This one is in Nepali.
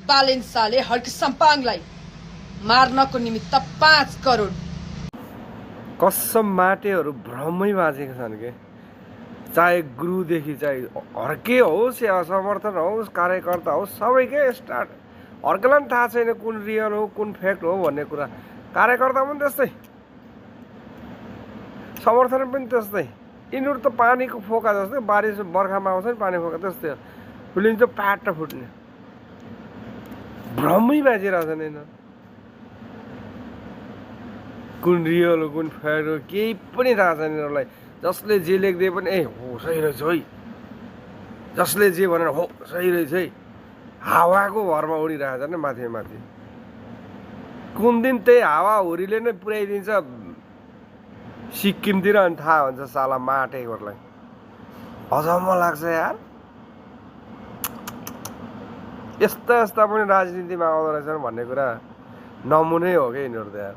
बालेन्साले हर्क सम्पाङलाई मार्नको निमित्त 5 करोड। कसम माटेहरू भ्रमै बाँचेका छन् के, चाहे गुरुदेखि चाहे हर्के होस् या समर्थन होस् कार्यकर्ता होस् सबैकै स्टार्ट। हर्केलाई पनि थाहा छैन कुन रियल हो कुन फेक हो भन्ने कुरा, कार्यकर्ता पनि त्यस्तै, समर्थन पनि त्यस्तै। यिनीहरू त पानीको फोका जस्तै, बारिस बर्खामा आउँछ नि पानी फोका त्यस्तै हो, फुलिन्छ प्याट फुट्ने, भ्रमै बाँचिरहेछन् यिनीहरू। कुन रियल हो कुन फेक हो केही पनि थाहा छैन यिनीहरूलाई। जसले जे लेख्दै पनि ए हो सही रहेछ है, जसले जे भनेर हो सही रहेछ है, हावाको भरमा उडिरहेछ नि माथि माथि। कुन दिन त्यही हावा हुरीले नै पुर्याइदिन्छ सिक्किमतिर, अनि थाहा हुन्छ साला माटेकोलाई। अचम्म लाग्छ यार, यस्ता यस्ता पनि राजनीतिमा आउँदो रहेछन् भन्ने कुरा नमुनै हो क्या यिनीहरू त यार।